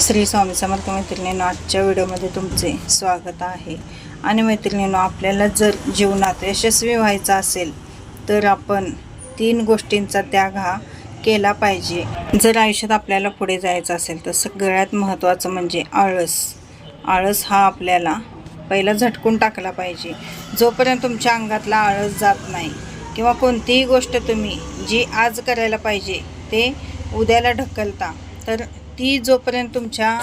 श्री स्वामी समर्थ मैत्रिणींनो, आजच्या व्हिडिओमध्ये तुमचे स्वागत आहे। आणि मैत्रिणींनो, आपल्याला जर जीवनात यशस्वी व्हायचं असेल तर आपण 3 गोष्टींचा त्याग हा केला पाहिजे। जर आयुष्यात आपल्याला पुढे जायचं असेल तर सगळ्यात महत्त्वाचं म्हणजे आळस हा आपल्याला पहिला झटकून टाकला पाहिजे। जोपर्यंत तुमच्या अंगातला आळस जात नाही किंवा कोणतीही गोष्ट तुम्ही जी आज करायला पाहिजे ते उद्याला ढकलता, तर ती जोपर्यंत तुमच्या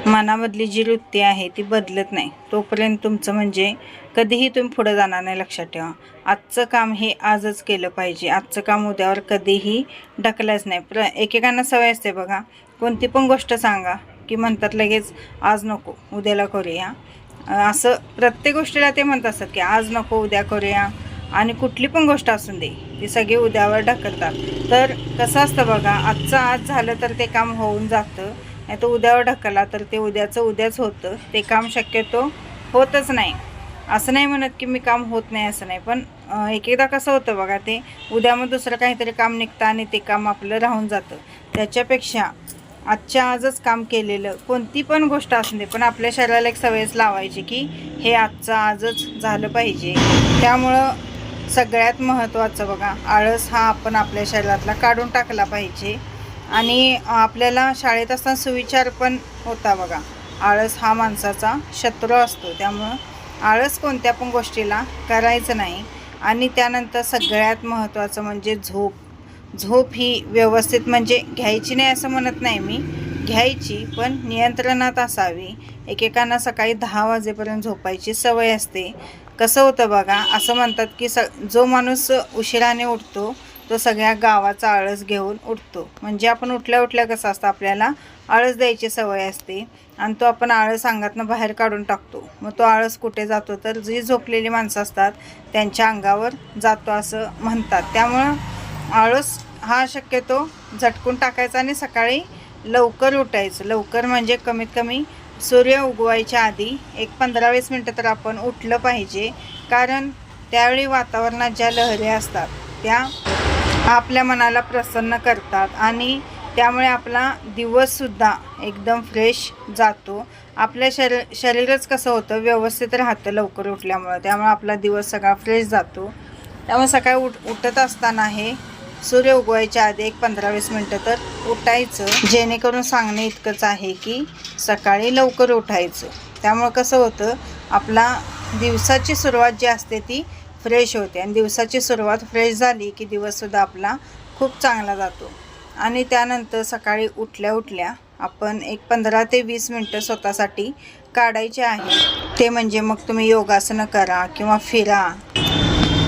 मनामधली जी वृत्ती आहे ती बदलत नाही तोपर्यंत तुमचं म्हणजे कधीही तुम्ही पुढे जाणार नाही। लक्षात ठेवा, आजचं काम हे आजच केलं पाहिजे। आजचं काम उद्यावर कधीही ढकलायच नाही। एकेकांना सवय असते बघा, कोणती पण गोष्ट सांगा की म्हणतात लगेच आज नको उद्याला करूया। असं प्रत्येक गोष्टीला ते म्हणत असतात की आज नको उद्या करूया, आणि कुठली पण गोष्ट असून दे ती सगळी उद्यावर ढकलतात। तर कसं असतं बघा, आजचं आज झालं तर ते काम होऊन जातं, नाही तर उद्यावर ढकलला तर ते उद्याचं उद्याच होतं, ते काम शक्यतो होतच नाही। असं नाही म्हणत की मी काम होत नाही असं नाही, पण एकदा कसं होतं बघा, ते उद्या मग दुसरं काहीतरी काम निघतं आणि ते काम आपलं राहून जातं। त्याच्यापेक्षा आजच्या आजच काम केलेलं कोणती पण गोष्ट असू दे, पण आपल्या शरीराला एक सवयच लावायची की हे आजचं आजच झालं पाहिजे। त्यामुळं सगळ्यात महत्त्वाचं बघा, आळस हा आपण आपल्या शरीरातला काढून टाकला पाहिजे। आणि आपल्याला शाळेत असताना सुविचार पण होता बघा, आळस हा माणसाचा शत्रू असतो। त्यामुळं आळस कोणत्या पण गोष्टीला करायचं नाही। आणि त्यानंतर सगळ्यात महत्त्वाचं म्हणजे झोप ही व्यवस्थित म्हणजे घ्यायची नाही असं म्हणत नाही मी, घ्यायची पण नियंत्रणात असावी। एकेकांना सकाळी 10 वाजेपर्यंत झोपायची सवय असते। कसं होतं बघा, असं म्हणतात की जो माणूस उशिराने उठतो तो सगळ्या गावाचा आळस घेऊन उठतो। म्हणजे आपण उठल्या उठल्या कसं असतं, आपल्याला आळस द्यायची सवय असते आणि तो आपण आळस अंगातनं बाहेर काढून टाकतो। मग तो आळस कुठे जातो तर जी झोपलेली माणसं असतात त्यांच्या अंगावर जातो असं म्हणतात। त्यामुळं आळस हा शक्यतो झटकून टाकायचा आणि सकाळी लवकर उठायचं। लवकर म्हणजे कमीत कमी सूर्य उगवायच्या आधी एक 15-20 मिनटं तर आपण उठलं पाहिजे, कारण त्यावेळी वातावरणात ज्या लहरी असतात त्या आपल्या मनाला प्रसन्न करतात आणि त्यामुळे आपला दिवससुद्धा एकदम फ्रेश जातो। आपल्या शरीरच कसं होतं, व्यवस्थित राहतं लवकर उठल्यामुळं, त्यामुळे आपला दिवस सगळा फ्रेश जातो। त्यामुळे सकाळी उठत असताना हे सूर्य उगवायच्या आधी एक 15-20 मिनटं तर उठायचं, जेणेकरून सांगणे इतकंच आहे की सकाळी लवकर उठायचं। त्यामुळं कसं होतं, आपला दिवसाची सुरुवात जी असते ती फ्रेश होते आणि दिवसाची सुरुवात फ्रेश झाली की दिवससुद्धा आपला खूप चांगला जातो। आणि त्यानंतर सकाळी उठल्या उठल्या आपण एक 15 ते 20 मिनटं स्वतःसाठी काढायचे आहे। ते म्हणजे मग तुम्ही योगासनं करा किंवा फिरा,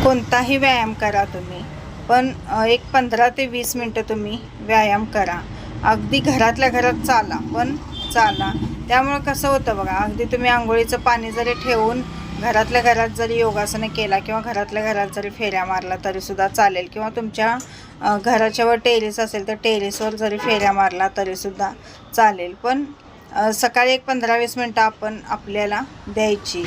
कोणताही व्यायाम करा तुम्ही, पण एक 15 ते 20 मिनटं तुम्ही व्यायाम करा। अगदी घरातल्या घरात चाला, पण चाला। त्यामुळं कसं होतं बघा, अगदी तुम्ही आंघोळीचं पाणी जरी ठेवून घरातल्या घरात जरी योगासनं केला किंवा घरातल्या घरात जरी फेऱ्या मारला तरीसुद्धा चालेल, किंवा तुमच्या घराच्या वर टेरेस असेल तर टेरेसवर जरी फेऱ्या मारला तरीसुद्धा चालेल। पण सकाळी एक 15-20 मिनटं आपण आपल्याला द्यायची।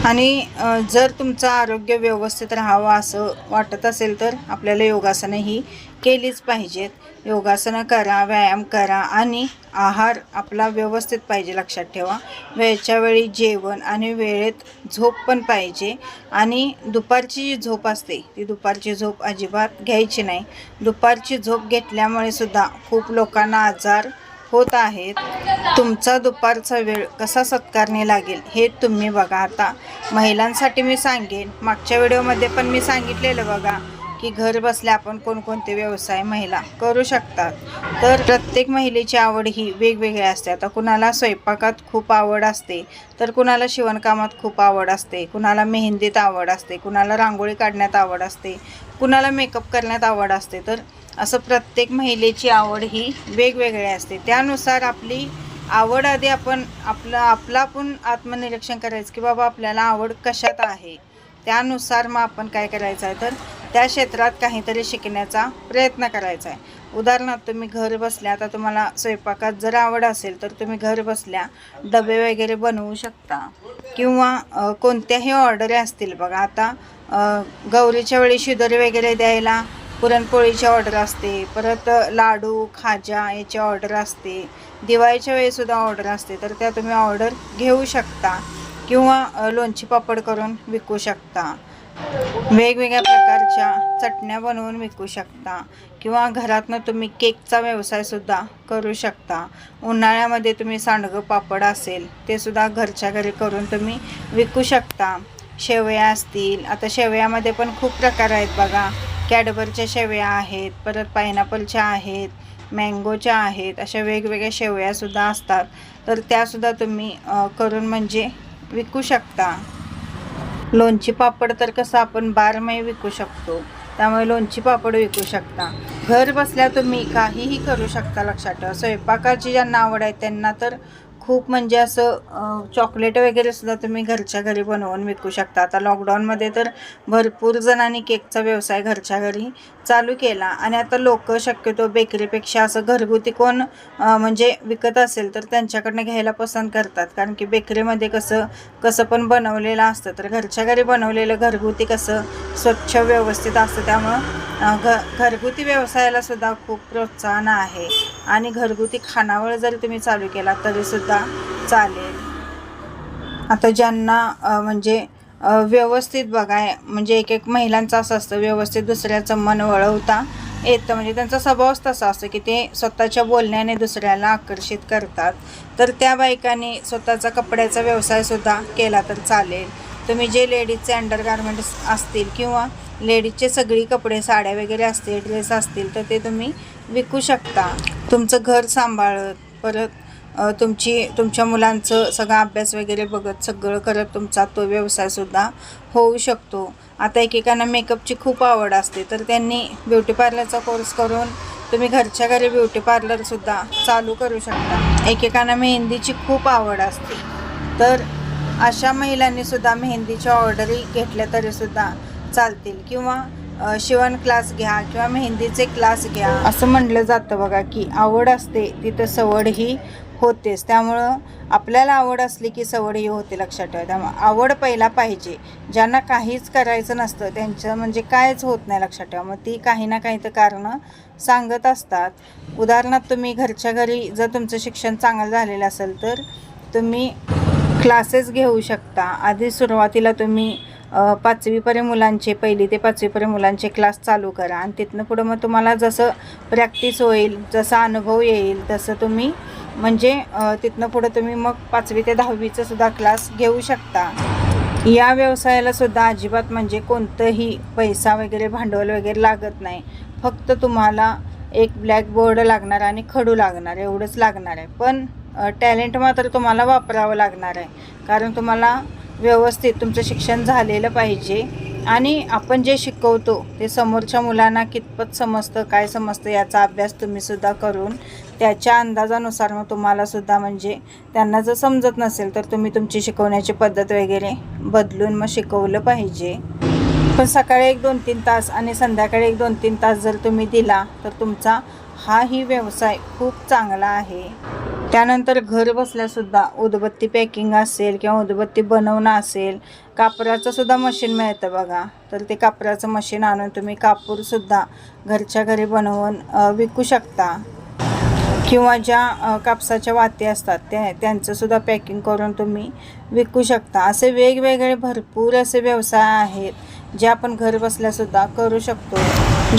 आणि जर तुमचं आरोग्य व्यवस्थित राहावं असं वाटत असेल तर आपल्याला योगासनं ही केलीच पाहिजेत। योगासनं करा, व्यायाम करा आणि आहार आपला व्यवस्थित पाहिजे। लक्षात ठेवा, वेळच्या वेळी जेवण आणि वेळेत झोप पण पाहिजे। आणि दुपारची जी झोप असते ती दुपारची झोप अजिबात घ्यायची नाही। दुपारची झोप घेतल्यामुळे सुद्धा खूप लोकांना आजार होत आहेत। तुमचा दुपारचा वेळ कसा सत्कारणी लागेल हे तुम्ही बघा। आता महिलांसाठी मी सांगेन, मागच्या व्हिडिओमध्ये पण मी सांगितलेलं बघा की घर बसल्या आपण कोणकोणते व्यवसाय महिला करू शकतात। तर प्रत्येक महिलेची आवड ही वेगवेगळी असते। आता कुणाला स्वयंपाकात खूप आवड असते, तर कुणाला शिवणकामात खूप आवड असते, कुणाला मेहंदीत आवड असते, कुणाला रांगोळी काढण्यात आवड असते, कुणाला मेकअप करण्यात आवड असते। तर असं प्रत्येक महिलेची आवड ही वेगवेगळी असते। त्यानुसार आपली आवड आधी आपण आपण आत्मनिरीक्षण करायचं की बाबा आपल्याला आवड कशात आहे। त्यानुसार मग आपण काय करायचं आहे तर त्या क्षेत्रात काहीतरी शिकण्याचा प्रयत्न करायचा आहे। उदाहरणार्थ तुम्ही घर बसल्या, आता तुम्हाला स्वयंपाकात जर आवड असेल तर तुम्ही घर बसल्या डबे वगैरे बनवू शकता, किंवा कोणत्याही ऑर्डरी असतील बघा। आता गौरीच्या वेळी शिदोरी वगैरे द्यायला पुरणपोळीची ऑर्डर असते, परत लाडू खाजा याची ऑर्डर असते, दिवाळीच्या वेळीसुद्धा ऑर्डर असते, तर त्या तुम्ही ऑर्डर घेऊ शकता किंवा लोणची पापड करून विकू शकता. वेगवेगळ्या प्रकारच्या चटण्या बनवून विकू शकता किंवा घरातनं तुम्ही केकचा व्यवसायसुद्धा करू शकता. उन्हाळ्यामध्ये तुम्ही सांडगं पापड असेल ते सुद्धा घरच्या घरी करून तुम्ही विकू शकता. शेवया असतील, आता शेवयामध्ये पण खूप प्रकार आहेत बघा. कॅडबरच्या शेवया आहेत, परत पायनॅपलच्या आहेत, मँगोच्या आहेत, अशा वेगवेगळ्या शेवयासुद्धा असतात. तर त्यासुद्धा तुम्ही करून म्हणजे विकू शकता. लोणची पापड तर कसं आपण बारमाही विकू शकतो, त्यामुळे लोणची पापड विकू शकता. घर बसल्या तुम्ही काहीही करू शकता. लक्षात ठेवा, स्वयंपाकाची ज्यांना आवड आहे त्यांना तर खूप म्हणजे असं चॉकलेट वगैरे सुद्धा तुम्ही घरच्या घरी बनवून विकू शकता. आता लॉकडाऊनमध्ये तर भरपूर जणांनी केकचा व्यवसाय घरच्या घरी चालू केला आणि आता लोक शक्यतो बेकरीपेक्षा असं घरगुती कोण म्हणजे विकत असेल तर त्यांच्याकडनं घ्यायला पसंत करतात. कारण की बेकरीमध्ये कसं पण बनवलेलं असतं, तर घरच्या घरी बनवलेलं घरगुती कसं स्वच्छ व्यवस्थित असतं. त्यामुळं घरगुती व्यवसायाला सुद्धा खूप प्रोत्साहन आहे आणि घरगुती खानावळ जरी तुम्ही चालू केला तरीसुद्धा चालेल. आता ज्यांना म्हणजे व्यवस्थित बघा, म्हणजे एक महिलांचं असं असतं व्यवस्थित दुसऱ्याचं मन वळवता येतं, म्हणजे त्यांचा स्वभावच तसा असतो की ते स्वतःच्या बोलण्याने दुसऱ्याला आकर्षित करतात. तर त्या बायकांनी स्वतःचा कपड्याचा व्यवसायसुद्धा केला तर चालेल. तुम्ही जे लेडीजचे अंडरगार्मेंट्स असतील किंवा लेडीजचे सगळी कपडे, साड्या वगैरे असतील, ड्रेस असतील, तर ते तुम्ही विकू शकता. तुमचं घर सांभाळत, परत तुमच्या मुलांचं सगळा अभ्यास वगैरे बघत, सगळं करत तुमचा तो व्यवसायसुद्धा होऊ शकतो. आता एकेकांना मेकअपची खूप आवड असते, तर त्यांनी ब्युटी पार्लरचा कोर्स करून तुम्ही घरच्या घरी ब्युटी पार्लरसुद्धा चालू करू शकता. एकेकांना मेहंदीची खूप आवड असते, तर अशा महिलांनीसुद्धा मेहंदीच्या ऑर्डरी घेतल्या तरीसुद्धा चालतील किंवा शिवण क्लास घ्या किंवा मेहंदीचे क्लास घ्या. असं म्हटलं जातं बघा की आवड असते तिथं सवड ही होतेच. त्यामुळं आपल्याला आवड असली की सवड ही होते. लक्षात ठेवा, त्यामुळे आवड पहिला पाहिजे. ज्यांना काहीच करायचं नसतं त्यांचं म्हणजे कायच होत नाही. लक्षात ठेवा, मग ती काही ना काही तर कारणं सांगत असतात. उदाहरणार्थ तुम्ही घरच्या घरी जर तुमचं शिक्षण चांगलं झालेलं असेल तर तुम्ही क्लासेस घेऊ शकता. आधी सुरुवातीला तुम्ही 5वीपर्यंत मुलांचे, 1ली ते 5वीपर्यंत मुलांचे क्लास चालू करा आणि तिथनं पुढं मग तुम्हाला जसं प्रॅक्टिस होईल, जसा अनुभव येईल तसं तुम्ही म्हणजे तिथनं पुढं तुम्ही मग 5वी ते 10वीचं सुद्धा क्लास घेऊ शकता. या व्यवसायाला सुद्धा अजिबात म्हणजे कोणतंही पैसा वगैरे भांडवल वगैरे लागत नाही. फक्त तुम्हाला एक ब्लॅकबोर्ड लागणार आणि खडू लागणार, एवढंच लागणार आहे. पण टॅलेंट मात्र तुम्हाला वापरावं लागणार आहे, कारण तुम्हाला व्यवस्थित तुमचं शिक्षण झालेलं पाहिजे आणि आपण जे शिकवतो ते समोरच्या मुलांना कितपत समजतं, काय समजतं याचा अभ्यास तुम्हीसुद्धा करून त्याच्या अंदाजानुसार मग तुम्हालासुद्धा म्हणजे त्यांना जर समजत नसेल तर तुम्ही तुमची शिकवण्याची पद्धत वगैरे बदलून मग शिकवलं पाहिजे. पण सकाळी 1-2-3 तास आणि संध्याकाळी 1-2-3 तास जर तुम्ही दिला तर तुमचा हाही व्यवसाय खूप चांगला आहे. त्यानंतर घर बसल्यासुद्धा उदबत्ती पॅकिंग असेल किंवा उदबत्ती बनवणं असेल, कापराचं सुद्धा मशीन मिळतं बघा. तर ते कापराचं मशीन आणून तुम्ही कापूरसुद्धा घरच्या घरी बनवून विकू शकता किंवा ज्या कापसाच्या वाती असतात त्यांचंसुद्धा पॅकिंग करून तुम्ही विकू शकता. असे वेगवेगळे भरपूर असे व्यवसाय आहेत जे आपण घर बसल्यासुद्धा करू शकतो.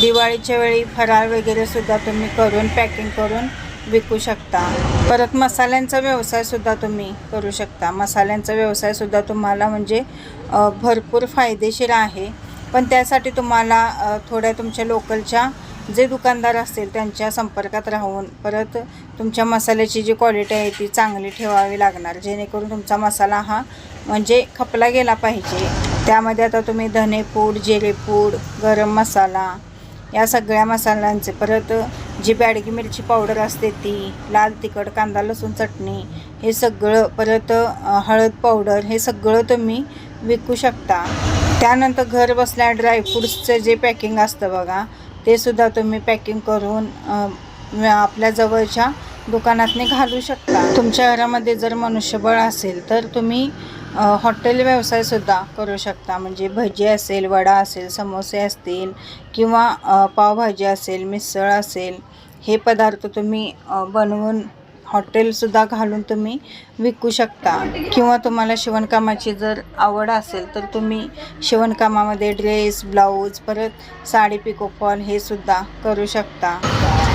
दिवाळीच्या वेळी फराळ वगैरेसुद्धा तुम्ही करून पॅकिंग करून विकू शकता. परत मसाल्यांचा व्यवसायसुद्धा तुम्ही करू शकता. मसाल्यांचा व्यवसायसुद्धा तुम्हाला म्हणजे भरपूर फायदेशीर आहे. पण त्यासाठी तुम्हाला थोड्या तुमच्या लोकलच्या जे दुकानदार असतील त्यांच्या संपर्कात राहून परत तुमच्या मसाल्याची जी क्वालिटी आहे ती चांगली ठेवावी लागणार, जेणेकरून तुमचा मसाला हा म्हणजे खपला गेला पाहिजे. त्यामध्ये आता तुम्ही धनेपूड, जिरेपूड, गरम मसाला या सगळ्या मसाल्यांचे, परत जी बॅडगी मिरची पावडर असते ती, लाल तिखट, कांदा लसूण चटणी हे सगळं, परत हळद पावडर हे सगळं तुम्ही विकू शकता. त्यानंतर घर बसल्या ड्रायफ्रूट्सचं जे पॅकिंग असतं बघा ते सुद्धा तुम्ही पॅकिंग करून आपल्या जवळच्या दुकानातने घालू शकता. तुमच्या घरामध्ये जर मनुष्यबळ असेल तर तुम्ही हॉटेल व्यवसायसुद्धा करू शकता. म्हणजे भजी असेल, वडा असेल, समोसे असतील किंवा पावभाजी असेल, मिसळ असेल, हे पदार्थ तुम्ही बनवून हॉटेलसुद्धा घालून तुम्ही विकू शकता. किंवा तुम्हाला शिवणकामाची जर आवड असेल तर तुम्ही शिवणकामामध्ये ड्रेस, ब्लाऊज, परत साडी पिको फॉल हे सुद्धा करू शकता.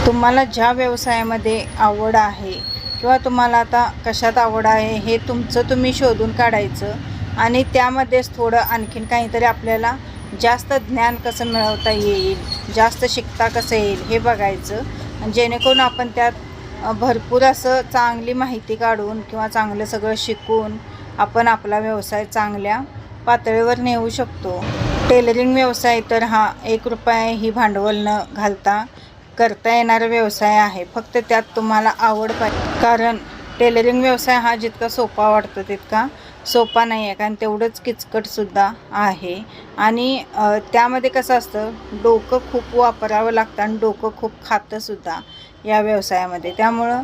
तुम्हाला ज्या व्यवसायामध्ये आवड आहे किंवा तुम्हाला आता कशात आवड आहे हे तुमचं तुम्ही शोधून काढायचं आणि त्यामध्येच थोडं आणखीन काहीतरी आपल्याला जास्त ज्ञान कसं मिळवता येईल, जास्त शिकता कसं येईल हे बघायचं. आणि जेणेकरून आपण त्यात भरपूर असं चांगली माहिती काढून किंवा चांगलं सगळं शिकून आपण आपला व्यवसाय चांगल्या पातळीवर नेऊ शकतो. टेलरिंग व्यवसाय तर हा 1 रुपयाही भांडवल न घालता करता येणारा व्यवसाय आहे. फक्त त्यात तुम्हाला आवड पाहिजे. कारण टेलरिंग व्यवसाय हा जितका सोपा वाटतो तितका सोपा नाही आहे, कारण तेवढंच किचकटसुद्धा आहे. आणि त्यामध्ये कसं असतं, डोकं खूप वापरावं लागतं आणि डोकं खूप खातंसुद्धा या व्यवसायामध्ये. त्यामुळं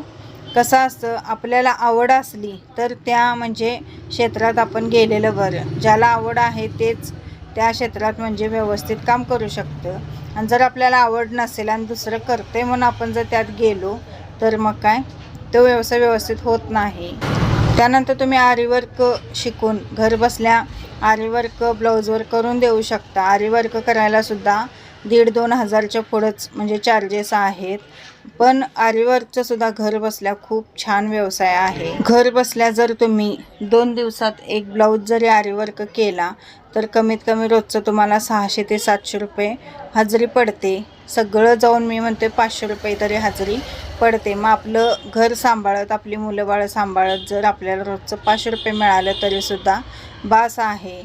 कसं असतं, आपल्याला आवड असली तर त्या म्हणजे क्षेत्रात आपण गेलेलं बरं. ज्याला आवड आहे तेच त्या क्षेत्रात म्हणजे व्यवस्थित काम करू शकतं. आणि जर आपल्याला आवड नसेल आणि दुसरं करते म्हणून आपण जर त्यात गेलो तर मग काय तो व्यवसाय व्यवस्थित होत नाही. त्यानंतर तुम्ही आरीवर्क शिकून घर बसल्या आरीवर्क ब्लाऊजवर करून देऊ शकता. आरीवर्क करायलासुद्धा 1,500-2 हजारच्या पुढंच म्हणजे चार्जेस आहेत. पण आरीवर्कचं सुद्धा घर बसल्या खूप छान व्यवसाय आहे. घर बसल्या जर तुम्ही 2 दिवसात एक ब्लाऊज जरी आरीवर्क केला तर कमीत कमी रोजचं तुम्हाला 600 ते 700 रुपये हजेरी पडते. सगळं जाऊन मी म्हणते 500 रुपये तरी हजेरी पडते. मग आपलं घर सांभाळत, आपली मुलं बाळं सांभाळत जर आपल्याला रोजचं 500 रुपये मिळालं तरीसुद्धा बास आहे.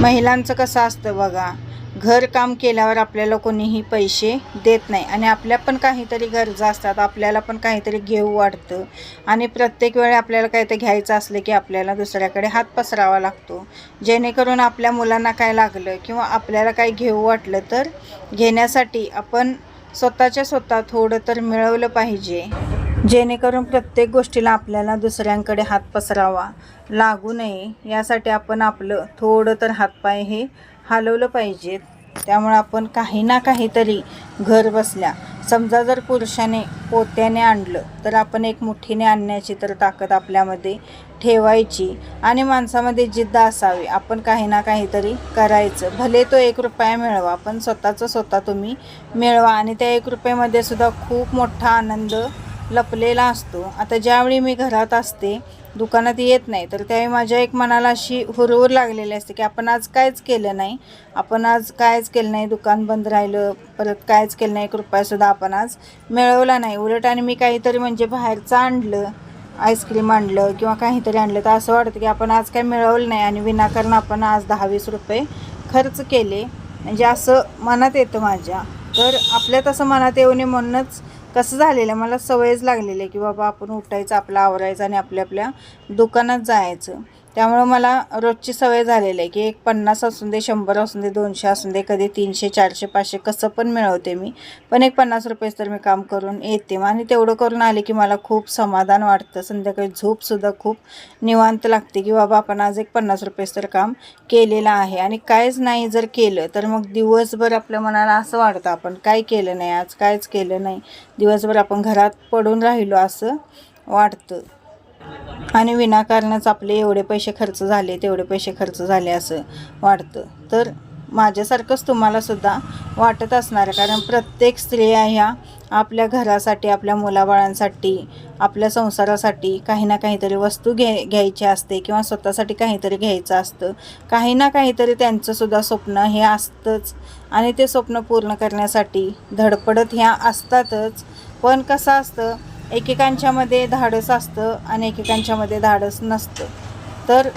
महिलांचं कसं असतं बघा, घर काम केल्यावर आपल्याला कोणीही पैसे देत नाही आणि आपल्या पण काहीतरी गरजा असतात, आपल्याला पण काहीतरी घेऊ वाटतं आणि प्रत्येक वेळी आपल्याला काहीतरी घ्यायचं असलं की आपल्याला दुसऱ्याकडे हात पसरावा लागतो. जेणेकरून आपल्या मुलांना काय लागलं किंवा आपल्याला काय घेऊ वाटलं तर घेण्यासाठी आपण स्वतःच्या स्वतः थोडं तर मिळवलं पाहिजे. जेणेकरून प्रत्येक गोष्टीला आपल्याला दुसऱ्यांकडे हात पसरावा लागू नये यासाठी आपण आपलं थोडं तर हातपाय हे हलवलं पाहिजेत. त्यामुळे आपण काही ना काहीतरी घर बसल्या, समजा जर पुरुषाने पोत्याने आणलं तर आपण एक मुठीने आणण्याची तर ताकद आपल्यामध्ये ठेवायची आणि माणसामध्ये जिद्द असावी. आपण काही ना काहीतरी करायचं. भले तो 1 रुपया मिळवा, पण स्वतःचं स्वतः तुम्ही मिळवा आणि त्या 1 रुपयामध्ये सुद्धा खूप मोठा आनंद लपलेला असतो. आता ज्यावेळी मी घरात असते, दुकानात येत नाही, तर त्यावेळी माझ्या एक मनाला अशी हुरहुर लागलेली असते की आपण आज कायच केलं नाही, दुकान बंद राहिलं, परत कायच केलं नाही, 1 रुपयासुद्धा आपण आज मिळवला नाही. उलट आणि मी काहीतरी म्हणजे बाहेरचं आणलं, आईस्क्रीम आणलं किंवा काहीतरी आणलं तर असं वाटतं की आपण आज काय मिळवलं नाही आणि विनाकारण आपण आज 10-20 रुपये खर्च केले, म्हणजे असं मनात येतं माझ्या. तर आपल्यात असं मनात येऊ नये म्हणूनच कसं झालेलं, मला सवयच लागलेली आहे की बाबा आपण उठायचं, आपलं आवरायचं आणि आपल्या दुकानात जायचं. त्यामुळं मला रोजची सवय झालेली आहे की एक 50 असून दे, 100 असून दे, 200 असून दे, कधी 300, 400, 500 कसं पण मिळवते मी, पण एक 50 रुपयेच तर मी काम करून येते. आणि तेवढं करून आले की मला खूप समाधान वाटतं. संध्याकाळी झोपसुद्धा खूप निवांत लागते की बाबा आपण आज एक 50 रुपयेच तर काम केलेलं आहे. आणि काहीच नाही जर केलं तर मग दिवसभर आपल्या मनाला असं वाटतं आपण काय केलं नाही, आज काहीच केलं नाही, दिवसभर आपण घरात पडून राहिलो असं वाटतं आणि विनाकारणच आपले एवढे पैसे खर्च झाले, तेवढे पैसे खर्च झाले असं वाटतं. तर माझ्यासारखंच तुम्हालासुद्धा वाटत असणार आहे, कारण प्रत्येक स्त्रिया ह्या आपल्या घरासाठी, आपल्या मुलाबाळांसाठी, आपल्या संसारासाठी काही ना काहीतरी वस्तू घ्यायची असते किंवा स्वतःसाठी काहीतरी घ्यायचं असतं. काही ना काहीतरी त्यांचंसुद्धा स्वप्न हे असतंच आणि ते स्वप्न पूर्ण करण्यासाठी धडपडत ह्या असतातच. पण कसं असतं, एकेकांच्यामध्ये धाडस असतं आणि एकेकांच्यामध्ये धाडस नसतं. तर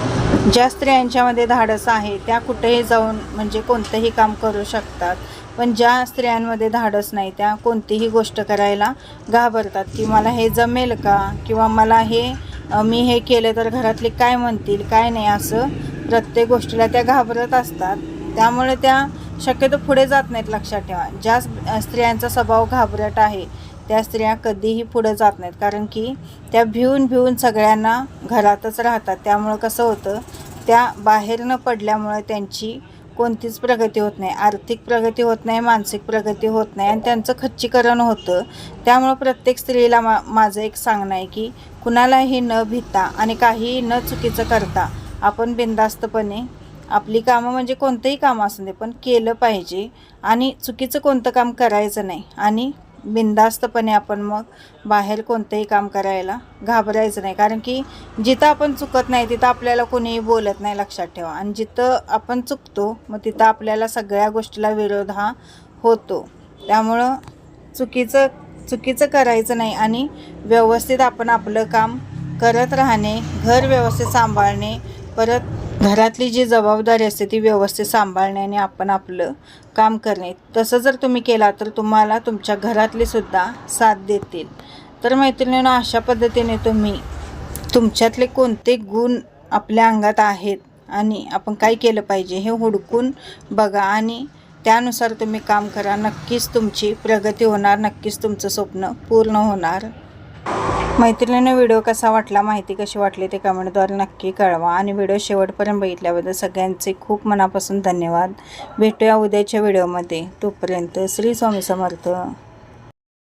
ज्या स्त्रियांच्यामध्ये धाडस आहे त्या कुठेही जाऊन म्हणजे कोणतंही काम करू शकतात, पण ज्या स्त्रियांमध्ये धाडस नाही त्या कोणतीही गोष्ट करायला घाबरतात की मला हे जमेल का, किंवा मला मी हे केलं तर घरातले काय म्हणतील, काय नाही, असं प्रत्येक गोष्टीला त्या घाबरत असतात. त्यामुळे त्या शक्यतो पुढे जात नाहीत. लक्षात ठेवा, ज्या स्त्रियांचा स्वभाव घाबरट आहे त्या स्त्रिया कधीही पुढे जात नाहीत, कारण की त्या भिवून सगळ्यांना घरातच राहतात. त्यामुळं कसं होतं, त्या बाहेर न पडल्यामुळे त्यांची कोणतीच प्रगती होत नाही, आर्थिक प्रगती होत नाही, मानसिक प्रगती होत नाही आणि त्यांचं खच्चीकरण होतं. त्यामुळं प्रत्येक स्त्रीला माझं एक सांगणं आहे की कुणालाही न भिता आणि काहीही न चुकीचं करता आपण बिनधास्तपणे आपली कामं म्हणजे कोणतंही काम असू दे पण केलं पाहिजे आणि चुकीचं कोणतं काम करायचं नाही आणि बिनधास्तपणे आपण मग बाहेर कोणतंही काम करायला घाबरायचं नाही. कारण की जिथं आपण चुकत नाही तिथं आपल्याला कोणीही बोलत नाही, लक्षात ठेवा. आणि जिथं आपण चुकतो मग तिथं आपल्याला सगळ्या गोष्टीला विरोध हा होतो. त्यामुळं चुकीचं करायचं नाही आणि व्यवस्थित आपण आपलं काम करत राहणे, घर व्यवस्थित सांभाळणे, परत घरातली जी जबाबदारी असते ती व्यवस्थित सांभाळण्याने आपण आपलं काम करणे. तसं जर तुम्ही केला तर तुम्हाला तुमच्या घरातली सुद्धा साथ देतील. तर मैत्रिणींनो, अशा पद्धतीने तुम्ही तुमच्यातले कोणते गुण आपल्या अंगात आहेत आणि आपण काय केलं पाहिजे हे हुडकून बघा आणि त्यानुसार तुम्ही काम करा. नक्कीच तुमची प्रगती होणार, नक्कीच तुमचं स्वप्न पूर्ण होणार. मैत्रिणींनो, व्हिडिओ कसा वाटला, माहिती कशी वाटली ते कमेंटद्वारे नक्की कळवा आणि व्हिडिओ शेवटपर्यंत बघितल्याबद्दल सगळ्यांचे खूप मनापासून धन्यवाद. भेटूया उद्याच्या व्हिडिओमध्ये. तोपर्यंत श्री स्वामी समर्थ.